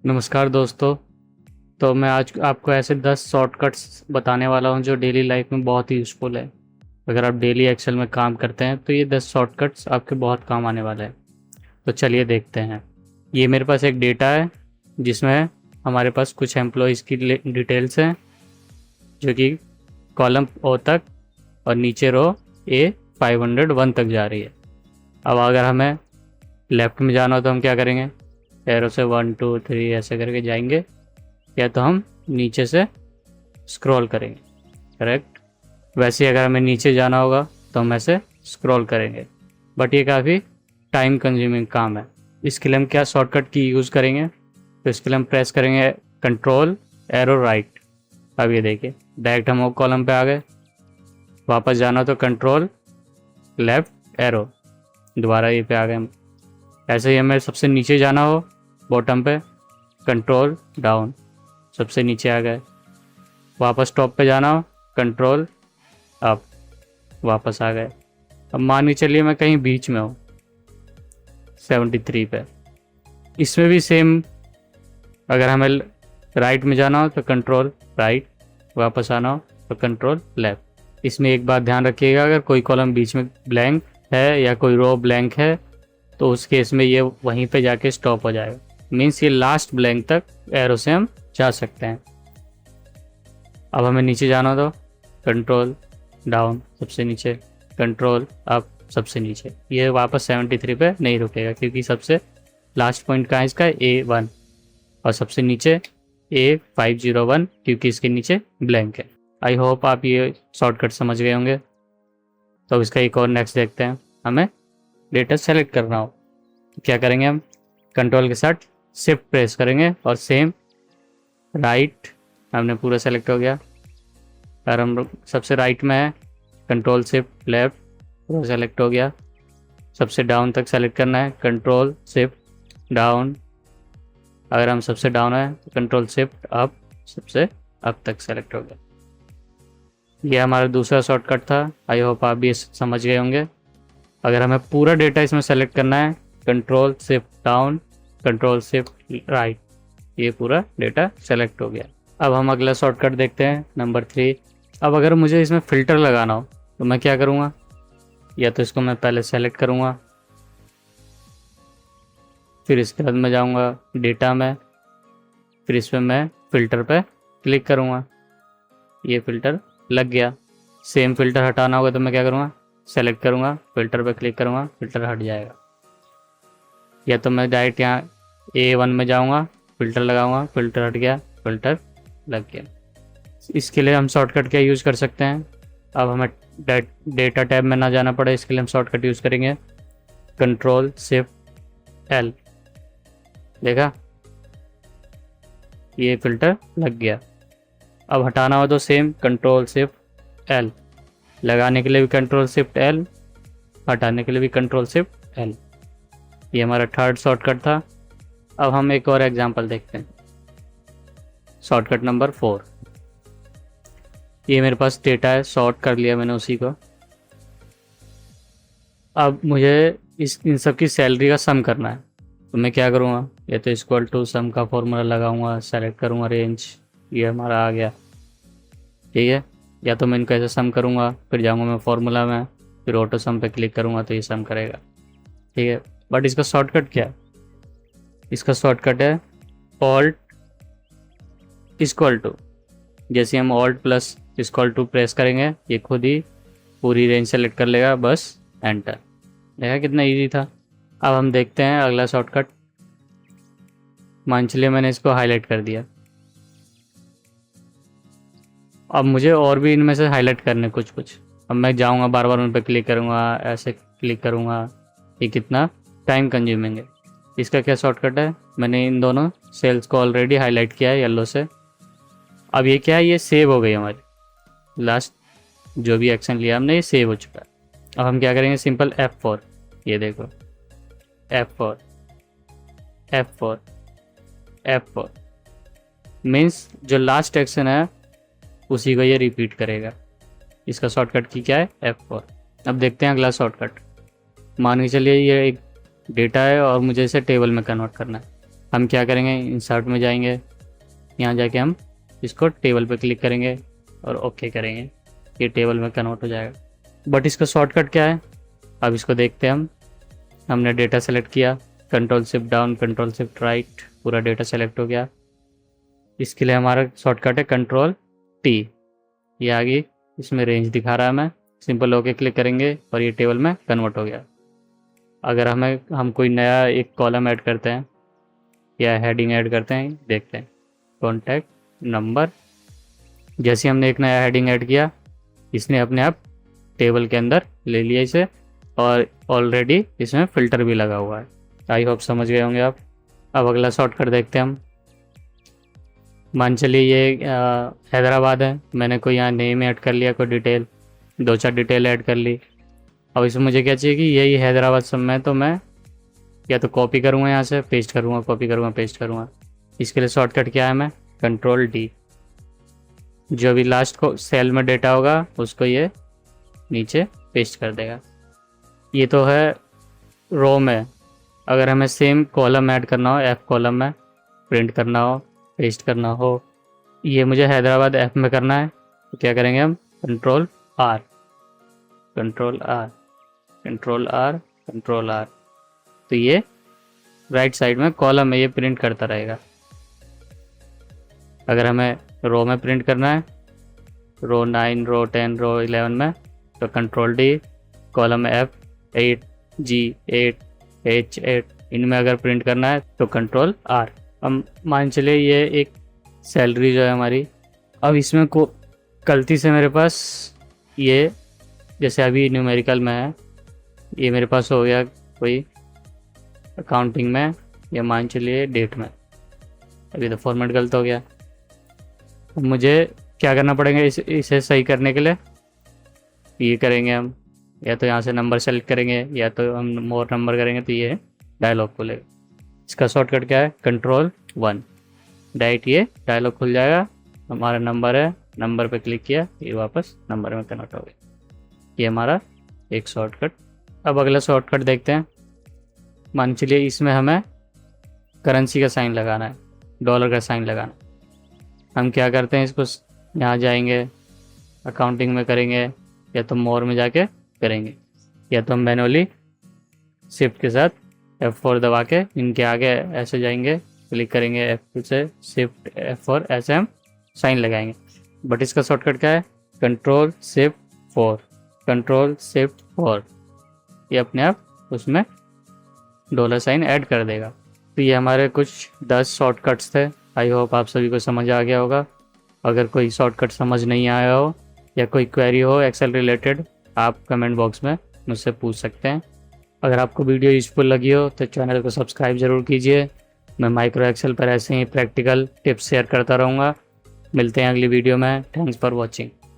नमस्कार दोस्तों। तो मैं आज आपको ऐसे 10 शॉर्टकट्स बताने वाला हूं जो डेली लाइफ में बहुत ही यूज़फुल है। अगर आप डेली एक्सेल में काम करते हैं तो ये 10 शॉर्टकट्स आपके बहुत काम आने वाले हैं। तो चलिए देखते हैं। ये मेरे पास एक डेटा है जिसमें हमारे पास कुछ एम्प्लॉयज़ की डिटेल्स हैं जो कि कॉलम ओ तक और नीचे रो ए 501 तक जा रही है। अब अगर हमें लेफ़्ट में जाना हो तो हम क्या करेंगे, एरो से 1 2 3 ऐसे करके जाएंगे, या तो हम नीचे से स्क्रॉल करेंगे। करेक्ट। वैसे ही अगर हमें नीचे जाना होगा तो हम ऐसे स्क्रॉल करेंगे, बट ये काफ़ी टाइम कंज्यूमिंग काम है। इसके लिए हम क्या शॉर्टकट की यूज़ करेंगे, तो इसके लिए हम प्रेस करेंगे कंट्रोल एरो राइट। अब ये देखिए डायरेक्ट हम वो कॉलम पे आ गए। वापस जाना तो कंट्रोल लेफ़्ट एरो, दोबारा ये पे आ गए हम। ऐसे ही हमें सबसे नीचे जाना हो बॉटम पे, कंट्रोल डाउन, सबसे नीचे आ गए। वापस टॉप पे जाना हो कंट्रोल अप, वापस आ गए। अब मान के चलिए मैं कहीं बीच में हूँ 73 पे, इसमें भी सेम। अगर हमें राइट में जाना हो तो कंट्रोल राइट, वापस आना हो तो कंट्रोल लेफ़्ट। इसमें एक बात ध्यान रखिएगा, अगर कोई कॉलम बीच में ब्लैंक है या कोई रो ब्लैंक है तो उस केस में ये वहीं पे जाके स्टॉप हो जाएगा। मीन्स ये लास्ट ब्लैंक तक एरो से हम जा सकते हैं। अब हमें नीचे जाना तो कंट्रोल डाउन, सबसे नीचे, कंट्रोल अप, सबसे नीचे। ये वापस 73 पे नहीं रुकेगा क्योंकि सबसे लास्ट पॉइंट कहाँ है इसका, A1, और सबसे नीचे A501 क्योंकि इसके नीचे ब्लैंक है। आई होप आप ये शॉर्टकट समझ गए होंगे। तो अब इसका एक और नेक्स्ट देखते हैं। हमें डेटा सेलेक्ट करना हो तो क्या करेंगे, हम कंट्रोल के साथ शिफ्ट प्रेस करेंगे और सेम राइट, हमने पूरा सेलेक्ट हो गया। और हम सबसे राइट में है, कंट्रोल शिफ्ट लेफ्ट, पूरा सेलेक्ट हो गया। सबसे डाउन तक सेलेक्ट करना है, कंट्रोल शिफ्ट डाउन। अगर हम सबसे डाउन है तो कंट्रोल शिफ्ट अप, सबसे अप तक सेलेक्ट हो गया। यह हमारा दूसरा शॉर्टकट था। आई होप आप भी समझ गए होंगे। अगर हमें पूरा डेटा इसमें सेलेक्ट करना है, control shift down, control shift right, ये पूरा डेटा सेलेक्ट हो गया। अब हम अगला शॉर्टकट देखते हैं, नंबर 3। अब अगर मुझे इसमें फ़िल्टर लगाना हो तो मैं क्या करूँगा, या तो इसको मैं पहले सेलेक्ट करूँगा, फिर इसके बाद मैं जाऊँगा डेटा में, फिर इसमें मैं फ़िल्टर पे क्लिक करूँगा। ये फ़िल्टर लग गया। सेम फ़िल्टर हटाना होगा तो मैं क्या करूँगा, सेलेक्ट करूँगा, फ़िल्टर पे क्लिक करूँगा, फ़िल्टर हट जाएगा। या तो मैं डायरेक्ट यहाँ A1 में जाऊँगा, फ़िल्टर लगाऊँगा, फ़िल्टर हट गया, फ़िल्टर लग गया। इसके लिए हम शॉर्टकट क्या यूज़ कर सकते हैं, अब हमें डेटा टैब में ना जाना पड़े, इसके लिए हम शॉर्टकट यूज़ करेंगे कंट्रोल शिफ्ट एल। देखा, ये फ़िल्टर लग गया। अब हटाना हो तो सेम कंट्रोल शिफ्ट एल, लगाने के लिए भी कंट्रोल शिफ्ट एल, हटाने के लिए भी कंट्रोल शिफ्ट एल। ये हमारा थर्ड शॉर्टकट था। अब हम एक और एग्जांपल देखते हैं, शॉर्टकट नंबर 4। ये मेरे पास डेटा है, सॉर्ट कर लिया मैंने उसी को। अब मुझे इन सब की सैलरी का सम करना है तो मैं क्या करूँगा, या तो इक्वल टू सम का फॉर्मूला लगाऊंगा, सेलेक्ट करूँगा रेंज, ये हमारा आ गया, ठीक है। या तो मैं इनको ऐसे सम करूँगा, फिर जाऊँगा मैं फॉर्मूला में, फिर ऑटो सम पे क्लिक करूँगा तो ये सम करेगा, ठीक है। बट इसका शॉर्टकट क्या है, इसका शॉर्टकट है ऑल्ट इक्वल टू। जैसे हम alt plus equal to press करेंगे, ये खुद ही पूरी रेंज सेलेक्ट कर लेगा, बस एंटर। देखा कितना इजी था। अब हम देखते हैं अगला शॉर्टकट। मान चलिए मैंने इसको हाईलाइट कर दिया। अब मुझे और भी इनमें से हाईलाइट करने कुछ। अब मैं जाऊंगा बार बार उन पर क्लिक करूंगा, ऐसे क्लिक करूंगा, ये कितना टाइम कंज्यूमिंग है। इसका क्या शॉर्टकट है, मैंने इन दोनों सेल्स को ऑलरेडी हाईलाइट किया है येलो से। अब ये क्या है, ये सेव हो गई हमारी, लास्ट जो भी एक्शन लिया हमने ये सेव हो चुका है। अब हम क्या करेंगे, सिंपल F4, ये देखो F4 F4 F4 मीन्स जो लास्ट एक्शन है उसी को ये रिपीट करेगा। इसका शॉर्टकट की क्या है, F4। अब देखते हैं अगला शॉर्टकट। मान के चलिए ये एक डेटा है और मुझे इसे टेबल में कन्वर्ट करना है। हम क्या करेंगे, इंसर्ट में जाएंगे, यहाँ जाके हम इसको टेबल पे क्लिक करेंगे और ओके करेंगे, ये टेबल में कन्वर्ट हो जाएगा। बट इसका शॉर्टकट क्या है, अब इसको देखते हैं हम। हमने डेटा सेलेक्ट किया, control shift down, control shift right, पूरा डेटा सेलेक्ट हो गया। इसके लिए हमारा शॉर्टकट है कंट्रोल टी। ये आगे इसमें रेंज दिखा रहा है, मैं सिंपल ओके क्लिक करेंगे और ये टेबल में कन्वर्ट हो गया। अगर हम कोई नया एक कॉलम ऐड करते हैं या हेडिंग ऐड करते हैं, देखते हैं कॉन्टैक्ट नंबर। जैसे हमने एक नया हेडिंग ऐड किया, इसने अपने आप टेबल के अंदर ले लिया इसे, और ऑलरेडी इसमें फ़िल्टर भी लगा हुआ है। आई होप समझ गए होंगे आप। अब अगला शॉर्टकट देखते हैं हम। मान चलिए ये हैदराबाद है, मैंने कोई यहाँ नेम ऐड कर लिया, कोई डिटेल, 2-4 डिटेल ऐड कर ली। अब इसमें मुझे क्या चाहिए कि यही हैदराबाद सब में, तो मैं या तो कॉपी करूँगा, यहाँ से पेस्ट करूँगा, कॉपी करूँगा, पेस्ट करूँगा। इसके लिए शॉर्टकट क्या है, मैं कंट्रोल डी। जो भी लास्ट को सेल में डेटा होगा उसको ये नीचे पेस्ट कर देगा। ये तो है रो में। अगर हमें सेम कॉलम ऐड करना हो, एफ कॉलम में प्रिंट करना हो, पेस्ट करना हो, ये मुझे हैदराबाद एफ में करना है, तो क्या करेंगे हम, control R, control R, control R, control R, तो ये राइट साइड में कॉलम में ये प्रिंट करता रहेगा। अगर हमें रो में प्रिंट करना है, रो 9, रो 10, रो 11 में, तो कंट्रोल डी, कॉलम में एफ, 8, जी 8, एच 8, इनमें अगर प्रिंट करना है तो कंट्रोल आर। हम मान चलिए ये एक सैलरी जो है हमारी, अब इसमें को गलती से मेरे पास ये, जैसे अभी न्यूमेरिकल में है, ये मेरे पास हो गया कोई अकाउंटिंग में, या मान चलिए डेट में, अभी तो फॉर्मेट गलत हो गया। मुझे क्या करना पड़ेगा इसे सही करने के लिए, ये करेंगे हम, या तो यहाँ से नंबर सेलेक्ट करेंगे या तो हम मोर नंबर करेंगे, तो ये डायलॉग खुलेगा। इसका शॉर्टकट क्या है, कंट्रोल 1, डायरेक्ट ये डायलॉग खुल जाएगा। हमारा नंबर है, नंबर पे क्लिक किया, ये वापस नंबर में कन्वर्ट हो गया। ये हमारा एक शॉर्टकट। अब अगला शॉर्टकट देखते हैं। मान चलिए इसमें हमें करेंसी का साइन लगाना है, डॉलर का साइन लगाना है। हम क्या करते हैं, इसको यहाँ जाएंगे, अकाउंटिंग में करेंगे, या तो मोर में जाके करेंगे, या तो हम मैनुअली शिफ्ट के साथ F4 दबा के इनके आगे ऐसे जाएंगे, क्लिक करेंगे F2 से, शिफ्ट F4, ऐसे हम साइन लगाएंगे। बट इसका शॉर्टकट क्या है, कंट्रोल शिफ्ट 4, कंट्रोल शिफ्ट 4, ये अपने आप उसमें डॉलर साइन ऐड कर देगा। तो ये हमारे कुछ 10 शॉर्टकट्स थे। आई होप आप सभी को समझ आ गया होगा। अगर कोई शॉर्टकट समझ नहीं आया हो या कोई क्वेरी हो एक्सेल रिलेटेड, आप कमेंट बॉक्स में मुझसे पूछ सकते हैं। अगर आपको वीडियो यूज़फुल लगी हो तो चैनल को सब्सक्राइब ज़रूर कीजिए। मैं माइक्रो एक्सेल पर ऐसे ही प्रैक्टिकल टिप्स शेयर करता रहूँगा। मिलते हैं अगली वीडियो में। Thanks for watching.